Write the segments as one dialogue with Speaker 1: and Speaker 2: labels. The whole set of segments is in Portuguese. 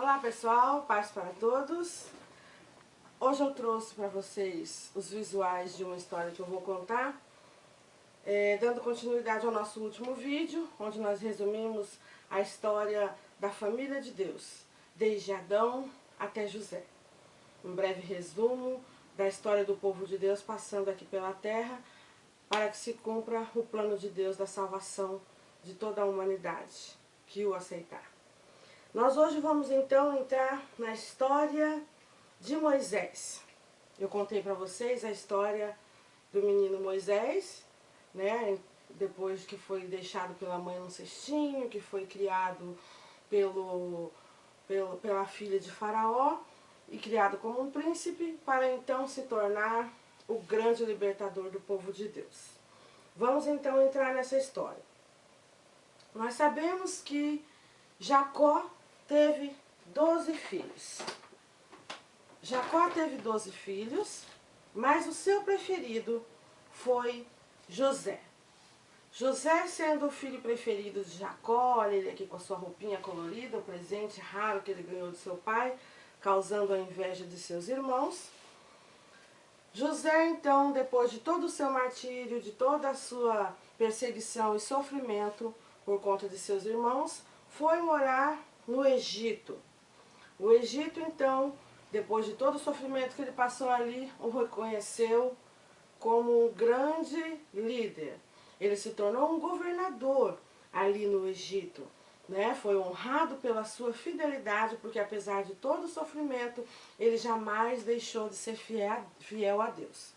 Speaker 1: Olá pessoal, paz para todos. Hoje eu trouxe para vocês os visuais de uma história que eu vou contar, dando continuidade ao nosso último vídeo, onde nós resumimos a história da família de Deus, desde Adão até José. Um breve resumo da história do povo de Deus passando aqui pela terra, para que se cumpra o plano de Deus da salvação de toda a humanidade que o aceitar. Nós hoje vamos então entrar na história de Moisés. Eu contei para vocês a história do menino Moisés, né? Depois que foi deixado pela mãe num cestinho, que foi criado pela filha de Faraó e criado como um príncipe, para então se tornar o grande libertador do povo de Deus. Vamos então entrar nessa história. Nós sabemos que Jacó teve 12 filhos. Jacó teve 12 filhos, mas o seu preferido foi José. José, sendo o filho preferido de Jacó, olha ele aqui com a sua roupinha colorida, o presente raro que ele ganhou de seu pai, causando a inveja de seus irmãos. José, então, depois de todo o seu martírio, de toda a sua perseguição e sofrimento por conta de seus irmãos, foi morar no Egito. O Egito, então, depois de todo o sofrimento que ele passou ali, o reconheceu como um grande líder. Ele se tornou um governador ali no Egito, né? Foi honrado pela sua fidelidade, porque apesar de todo o sofrimento, ele jamais deixou de ser fiel a Deus.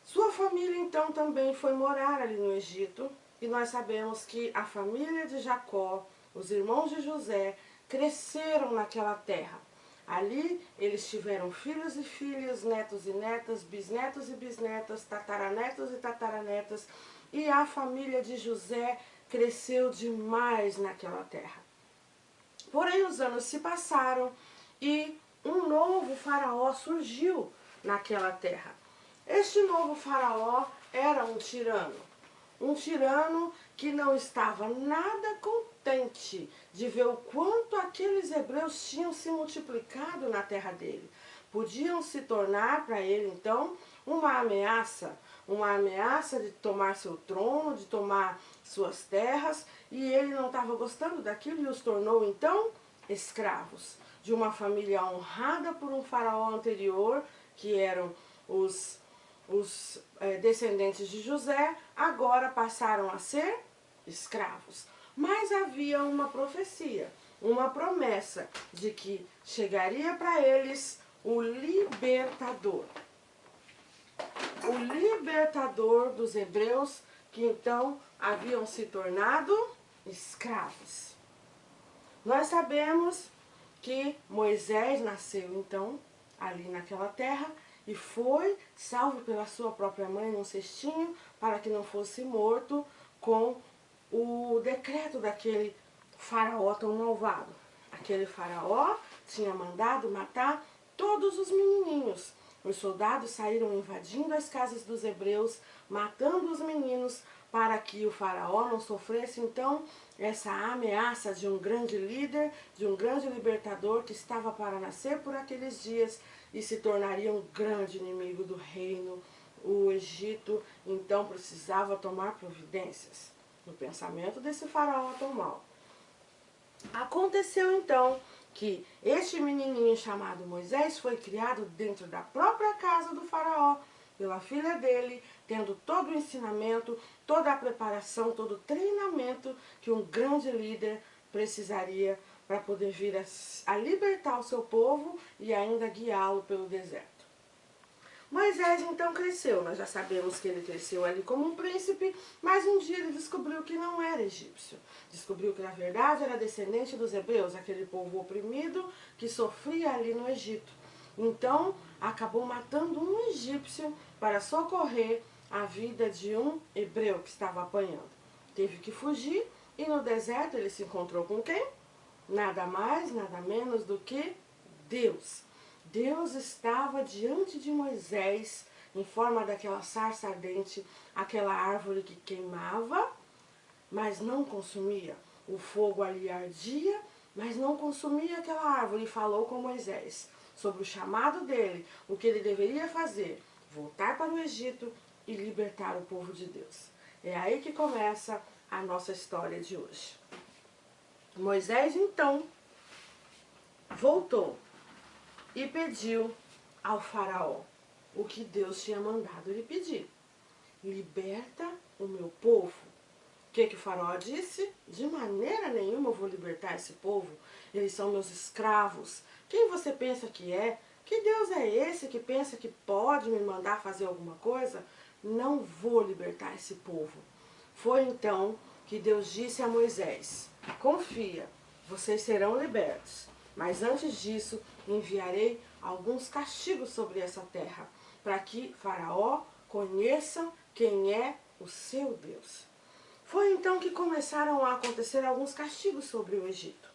Speaker 1: Sua família, então, também foi morar ali no Egito, e nós sabemos que a família de Jacó, os irmãos de José, cresceram naquela terra. Ali eles tiveram filhos e filhas, netos e netas, bisnetos e bisnetas, tataranetos e tataranetas, e a família de José cresceu demais naquela terra. Porém, os anos se passaram e um novo faraó surgiu naquela terra. Este novo faraó era um tirano que não estava nada contente de ver o quanto aqueles hebreus tinham se multiplicado na terra dele. Podiam se tornar para ele, então, uma ameaça de tomar seu trono, de tomar suas terras, e ele não estava gostando daquilo e os tornou, então, escravos de uma família honrada por um faraó anterior, que eram os descendentes de José, agora passaram a ser escravos. Mas havia uma profecia, uma promessa de que chegaria para eles o libertador. O libertador dos hebreus, que então haviam se tornado escravos. Nós sabemos que Moisés nasceu então ali naquela terra e foi salvo pela sua própria mãe num cestinho para que não fosse morto com o decreto daquele faraó tão malvado. Aquele faraó tinha mandado matar todos os menininhos. Os soldados saíram invadindo as casas dos hebreus, matando os meninos, para que o faraó não sofresse então essa ameaça de um grande líder, de um grande libertador que estava para nascer por aqueles dias e se tornaria um grande inimigo do reino. O Egito então precisava tomar providências no pensamento desse faraó tão mau. Aconteceu então que este menininho chamado Moisés foi criado dentro da própria casa do faraó, pela filha dele, tendo todo o ensinamento, toda a preparação, todo o treinamento que um grande líder precisaria para poder vir a libertar o seu povo e ainda guiá-lo pelo deserto. Moisés então cresceu, nós já sabemos que ele cresceu ali como um príncipe, mas um dia ele descobriu que não era egípcio. Descobriu que na verdade era descendente dos hebreus, aquele povo oprimido que sofria ali no Egito. Então acabou matando um egípcio para socorrer a vida de um hebreu que estava apanhando. Teve que fugir e no deserto ele se encontrou com quem? Nada mais, nada menos do que Deus. Deus estava diante de Moisés em forma daquela sarça ardente, aquela árvore que queimava, mas não consumia. O fogo ali ardia mas não consumia aquela árvore, e falou com Moisés sobre o chamado dele, o que ele deveria fazer, voltar para o Egito e libertar o povo de Deus. É aí que começa a nossa história de hoje. Moisés, então, voltou e pediu ao faraó o que Deus tinha mandado ele pedir. Liberta o meu povo. O que o faraó disse? De maneira nenhuma eu vou libertar esse povo. Eles são meus escravos. Quem você pensa que é? Que Deus é esse que pensa que pode me mandar fazer alguma coisa? Não vou libertar esse povo. Foi então que Deus disse a Moisés: confia, vocês serão libertos. Mas antes disso, enviarei alguns castigos sobre essa terra, para que Faraó conheça quem é o seu Deus. Foi então que começaram a acontecer alguns castigos sobre o Egito.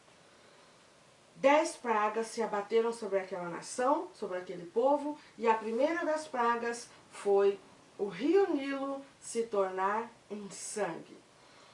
Speaker 1: 10 pragas se abateram sobre aquela nação, sobre aquele povo, e a primeira das pragas foi o rio Nilo se tornar em sangue.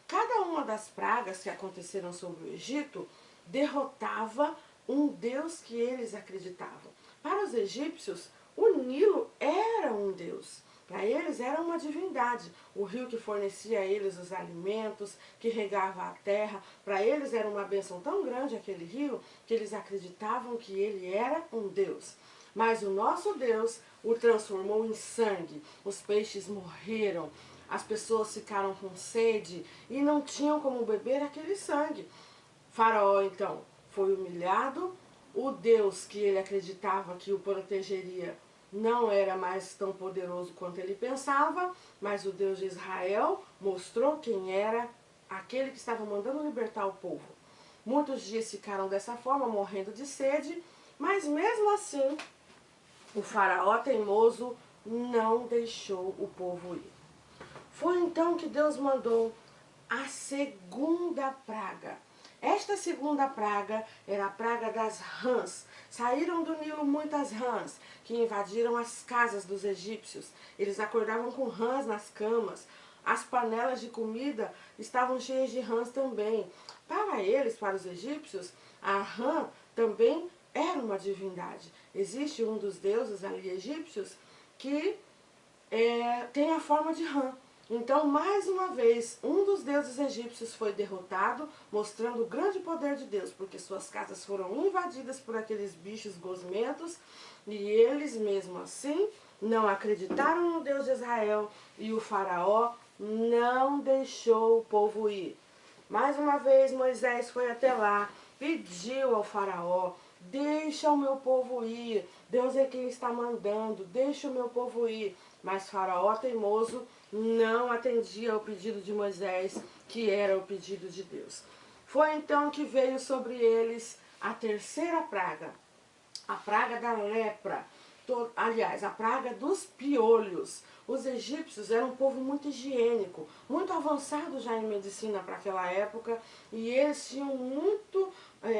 Speaker 1: Cada uma das pragas que aconteceram sobre o Egito derrotava um deus que eles acreditavam. Para os egípcios, o Nilo era um deus. Para eles era uma divindade. O rio que fornecia a eles os alimentos, que regava a terra. Para eles era uma bênção tão grande aquele rio, que eles acreditavam que ele era um deus. Mas o nosso Deus o transformou em sangue. Os peixes morreram. As pessoas ficaram com sede e não tinham como beber aquele sangue. Faraó, então, foi humilhado. O Deus que ele acreditava que o protegeria não era mais tão poderoso quanto ele pensava, mas o Deus de Israel mostrou quem era aquele que estava mandando libertar o povo. Muitos dias ficaram dessa forma, morrendo de sede, mas mesmo assim, o faraó teimoso não deixou o povo ir. Foi então que Deus mandou a segunda praga. Esta segunda praga era a praga das rãs. Saíram do Nilo muitas rãs que invadiram as casas dos egípcios. Eles acordavam com rãs nas camas. As panelas de comida estavam cheias de rãs também. Para eles, para os egípcios, a rã também era uma divindade. Existe um dos deuses ali egípcios que tem a forma de rã. Então, mais uma vez, um dos deuses egípcios foi derrotado, mostrando o grande poder de Deus, porque suas casas foram invadidas por aqueles bichos gosmentos, e eles, mesmo assim, não acreditaram no Deus de Israel, e o faraó não deixou o povo ir. Mais uma vez, Moisés foi até lá, pediu ao faraó: deixa o meu povo ir, Deus é quem está mandando, deixa o meu povo ir. Mas Faraó teimoso não atendia ao pedido de Moisés, que era o pedido de Deus. Foi então que veio sobre eles a terceira praga, a praga da lepra. Aliás, a praga dos piolhos. Os egípcios eram um povo muito higiênico, muito avançado já em medicina para aquela época, e eles tinham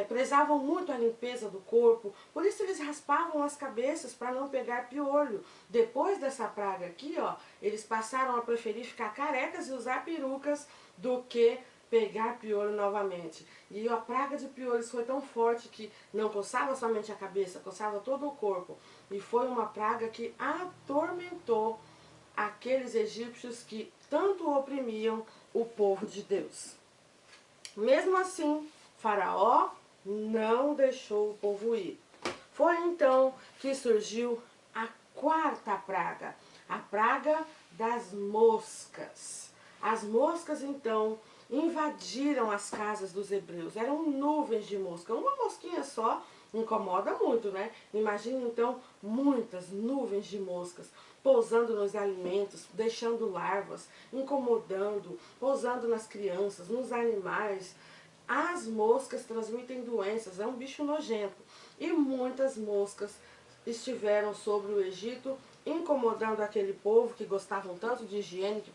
Speaker 1: prezavam muito a limpeza do corpo, por isso eles raspavam as cabeças para não pegar piolho. Depois dessa praga aqui, ó, eles passaram a preferir ficar carecas e usar perucas do que pegar piolho novamente. E a praga de piolhos foi tão forte que não coçava somente a cabeça, coçava todo o corpo. E foi uma praga que atormentou aqueles egípcios que tanto oprimiam o povo de Deus. Mesmo assim, Faraó não deixou o povo ir. Foi então que surgiu a quarta praga, a praga das moscas. As moscas, então, invadiram as casas dos hebreus. Eram nuvens de mosca. Uma mosquinha só incomoda muito, né? Imagina, então, muitas nuvens de moscas pousando nos alimentos, deixando larvas, incomodando, pousando nas crianças, nos animais. As moscas transmitem doenças, é um bicho nojento. E muitas moscas estiveram sobre o Egito, incomodando aquele povo que gostavam tanto de higiene, que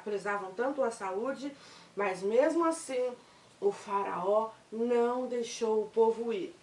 Speaker 1: prezavam tanto a saúde, mas mesmo assim o faraó não deixou o povo ir.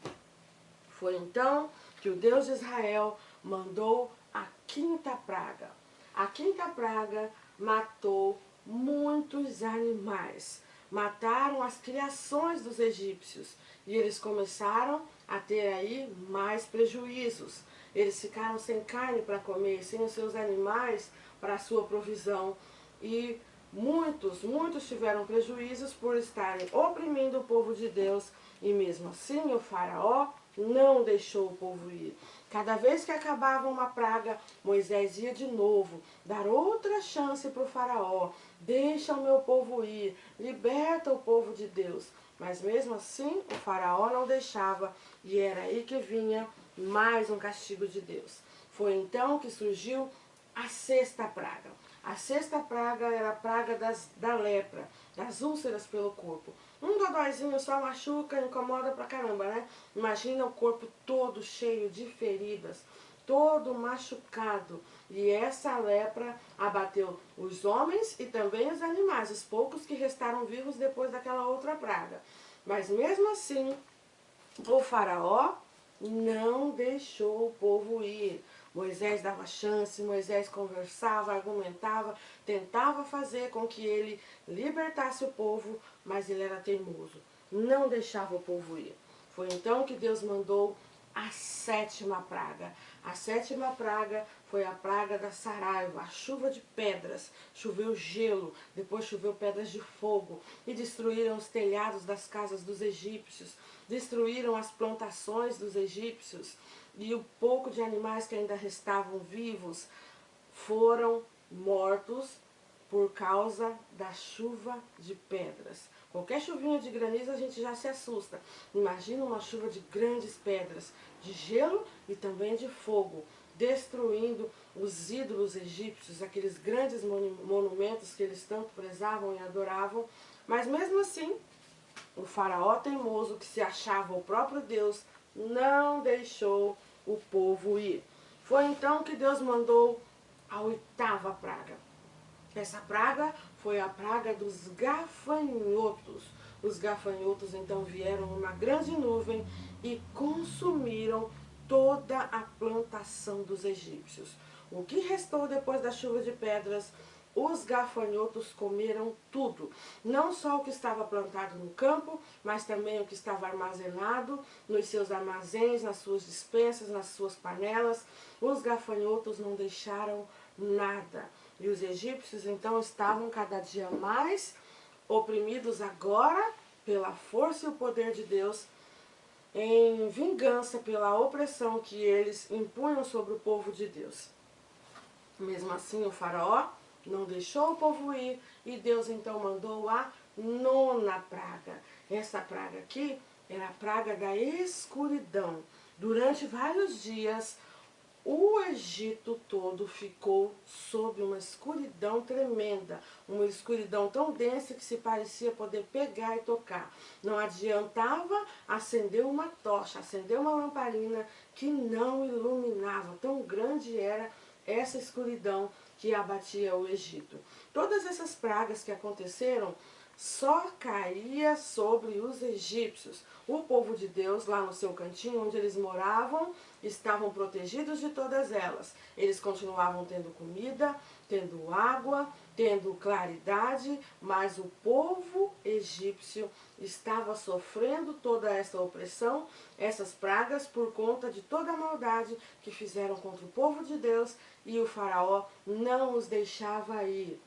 Speaker 1: Foi então que o Deus de Israel mandou a quinta praga. A quinta praga matou muitos animais. mataram as criações dos egípcios. E eles começaram a ter aí mais prejuízos. Eles ficaram sem carne para comer, sem os seus animais para a sua provisão. E muitos tiveram prejuízos por estarem oprimindo o povo de Deus. E mesmo assim o faraó não deixou o povo ir. Cada vez que acabava uma praga, Moisés ia de novo dar outra chance para o faraó. Deixa o meu povo ir, liberta o povo de Deus. Mas mesmo assim o faraó não deixava, e era aí que vinha mais um castigo de Deus. Foi então que surgiu a sexta praga. A sexta praga era a praga da lepra, das úlceras pelo corpo. Um dodóizinho só machuca, incomoda pra caramba, né? Imagina o corpo todo cheio de feridas, todo machucado. E essa lepra abateu os homens e também os animais, os poucos que restaram vivos depois daquela outra praga. Mas mesmo assim, o faraó não deixou o povo ir. Moisés dava chance, Moisés conversava, argumentava, tentava fazer com que ele libertasse o povo, mas ele era teimoso, não deixava o povo ir. Foi então que Deus mandou a sétima praga. A sétima praga foi a praga da saraiva, a chuva de pedras. Choveu gelo, depois choveu pedras de fogo e destruíram os telhados das casas dos egípcios, destruíram as plantações dos egípcios, e o pouco de animais que ainda restavam vivos foram mortos por causa da chuva de pedras. Qualquer chuvinha de granizo a gente já se assusta. Imagina uma chuva de grandes pedras, de gelo e também de fogo, destruindo os ídolos egípcios, aqueles grandes monumentos que eles tanto prezavam e adoravam. Mas mesmo assim, o faraó teimoso, que se achava o próprio Deus, não deixou o povo ir. Foi então que Deus mandou a oitava praga. Essa praga foi a praga dos gafanhotos. Os gafanhotos então vieram numa grande nuvem e consumiram toda a plantação dos egípcios. O que restou depois da chuva de pedras, os gafanhotos comeram tudo. Não só o que estava plantado no campo, mas também o que estava armazenado nos seus armazéns, nas suas despensas, nas suas panelas. Os gafanhotos não deixaram nada. E os egípcios então estavam cada dia mais oprimidos agora pela força e o poder de Deus, em vingança pela opressão que eles impunham sobre o povo de Deus. Mesmo assim, o faraó não deixou o povo ir e Deus então mandou a nona praga. Essa praga aqui era a praga da escuridão. Durante vários dias, o Egito todo ficou sob uma escuridão tremenda, uma escuridão tão densa que se parecia poder pegar e tocar. Não adiantava acender uma tocha, acender uma lamparina que não iluminava, tão grande era essa escuridão que abatia o Egito. Todas essas pragas que aconteceram só caía sobre os egípcios. O povo de Deus, lá no seu cantinho onde eles moravam, estavam protegidos de todas elas. Eles continuavam tendo comida, tendo água, tendo claridade, mas o povo egípcio estava sofrendo toda essa opressão, essas pragas, por conta de toda a maldade que fizeram contra o povo de Deus, e o faraó não os deixava ir.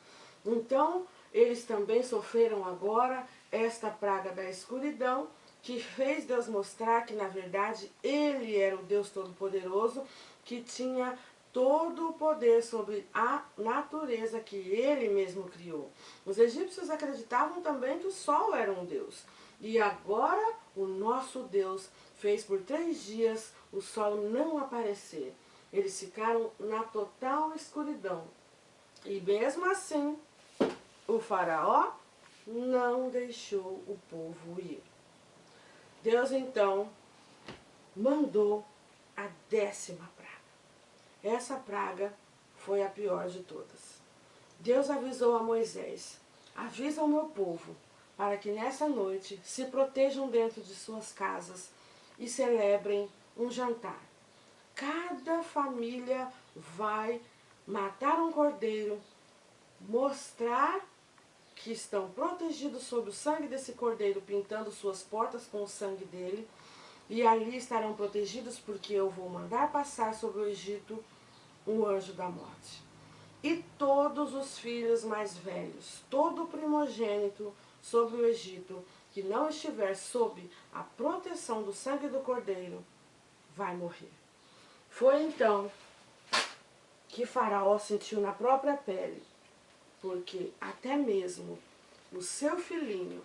Speaker 1: Então, eles também sofreram agora esta praga da escuridão, que fez Deus mostrar que, na verdade, Ele era o Deus Todo-Poderoso, que tinha todo o poder sobre a natureza que Ele mesmo criou. Os egípcios acreditavam também que o sol era um Deus. E agora o nosso Deus fez por 3 dias o sol não aparecer. Eles ficaram na total escuridão. E mesmo assim, o faraó não deixou o povo ir. Deus então mandou a 10ª praga. Essa praga foi a pior de todas. Deus avisou a Moisés: avisa o meu povo para que nessa noite se protejam dentro de suas casas e celebrem um jantar. Cada família vai matar um cordeiro, mostrar que estão protegidos sob o sangue desse cordeiro, pintando suas portas com o sangue dele, e ali estarão protegidos, porque eu vou mandar passar sobre o Egito um anjo da morte. E todos os filhos mais velhos, todo primogênito sobre o Egito, que não estiver sob a proteção do sangue do cordeiro, vai morrer. Foi então que Faraó sentiu na própria pele, porque até mesmo o seu filhinho,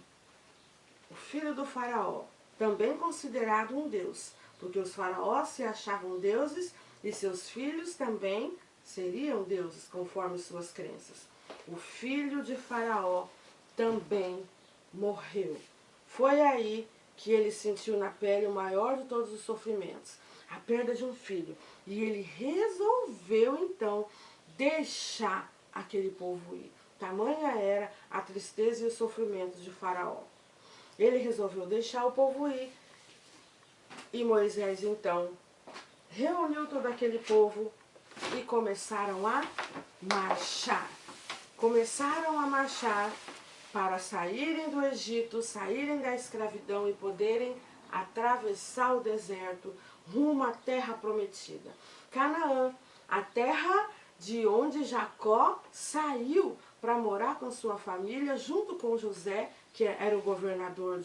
Speaker 1: o filho do Faraó, também considerado um deus, porque os faraós se achavam deuses e seus filhos também seriam deuses, conforme suas crenças. O filho de Faraó também morreu. Foi aí que ele sentiu na pele o maior de todos os sofrimentos, a perda de um filho. E ele resolveu então deixar aquele povo ir. Tamanha era a tristeza e o sofrimento de Faraó. Ele resolveu deixar o povo ir. E Moisés então reuniu todo aquele povo e começaram a marchar. Começaram a marchar para saírem do Egito, saírem da escravidão e poderem atravessar o deserto rumo à terra prometida. Canaã, a terra de onde Jacó saiu para morar com sua família, junto com José, que era o governador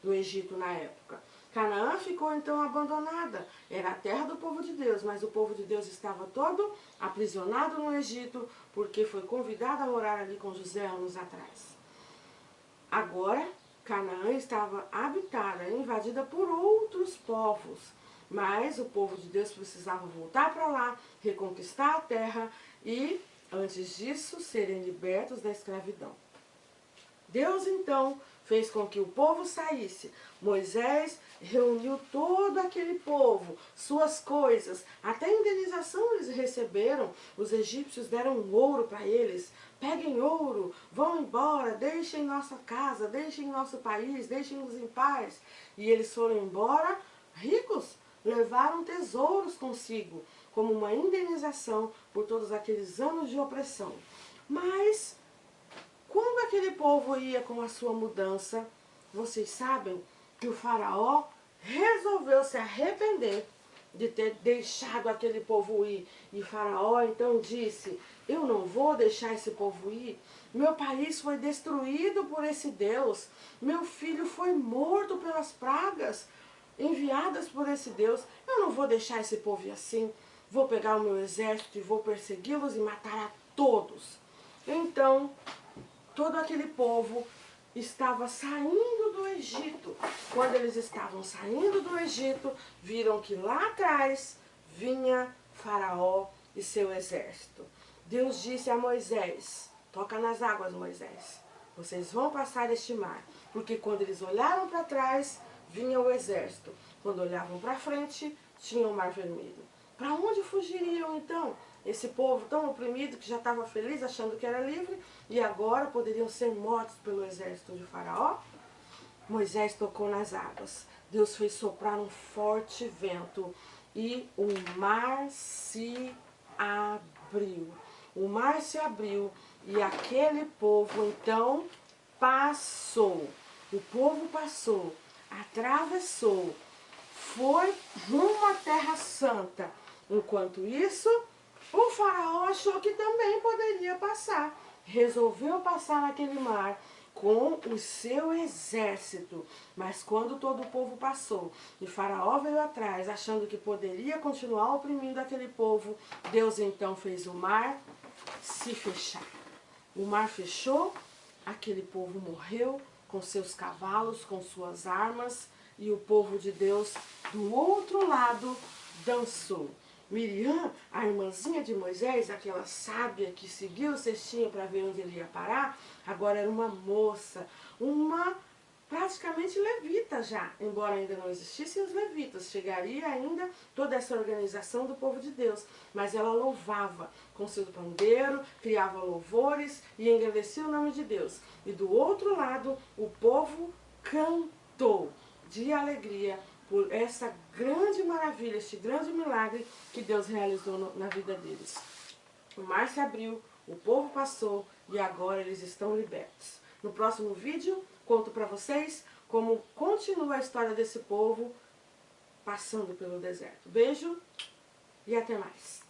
Speaker 1: do Egito na época. Canaã ficou então abandonada. Era a terra do povo de Deus, mas o povo de Deus estava todo aprisionado no Egito, porque foi convidado a morar ali com José anos atrás. Agora, Canaã estava habitada, invadida por outros povos, mas o povo de Deus precisava voltar para lá, reconquistar a terra e, antes disso, serem libertos da escravidão. Deus, então, fez com que o povo saísse. Moisés reuniu todo aquele povo, suas coisas, até indenização eles receberam. Os egípcios deram ouro para eles. Peguem ouro, vão embora, deixem nossa casa, deixem nosso país, deixem-nos em paz. E eles foram embora ricos, levaram tesouros consigo, como uma indenização por todos aqueles anos de opressão. Mas quando aquele povo ia com a sua mudança, vocês sabem que o faraó resolveu se arrepender de ter deixado aquele povo ir. E Faraó então disse: eu não vou deixar esse povo ir. Meu país foi destruído por esse Deus. Meu filho foi morto pelas pragas enviadas por esse Deus. Eu não vou deixar esse povo ir assim. Vou pegar o meu exército e vou persegui-los e matar a todos. Então, todo aquele povo estava saindo do Egito. Quando eles estavam saindo do Egito, viram que lá atrás vinha Faraó e seu exército. Deus disse a Moisés: toca nas águas, Moisés. Vocês vão passar este mar. Porque quando eles olharam para trás, vinha o exército. Quando olhavam para frente, tinha o mar vermelho. Para onde fugiriam então? Esse povo tão oprimido, que já estava feliz, achando que era livre, e agora poderiam ser mortos pelo exército de Faraó? Moisés tocou nas águas. Deus fez soprar um forte vento e o mar se abriu. O mar se abriu e aquele povo então passou. O povo passou, atravessou, foi rumo à Terra Santa. Enquanto isso, o faraó achou que também poderia passar. Resolveu passar naquele mar com o seu exército. Mas quando todo o povo passou e Faraó veio atrás, achando que poderia continuar oprimindo aquele povo, Deus então fez o mar se fechar. O mar fechou, aquele povo morreu com seus cavalos, com suas armas, e o povo de Deus do outro lado dançou. Miriam, a irmãzinha de Moisés, aquela sábia que seguiu o cestinho para ver onde ele ia parar, agora era uma moça, uma praticamente levita já, embora ainda não existissem os levitas, chegaria ainda toda essa organização do povo de Deus, mas ela louvava com seu pandeiro, criava louvores e engrandecia o nome de Deus. E do outro lado, o povo cantou de alegria por essa grande maravilha, este grande milagre que Deus realizou na vida deles. O mar se abriu, o povo passou e agora eles estão libertos. No próximo vídeo, conto para vocês como continua a história desse povo passando pelo deserto. Beijo e até mais!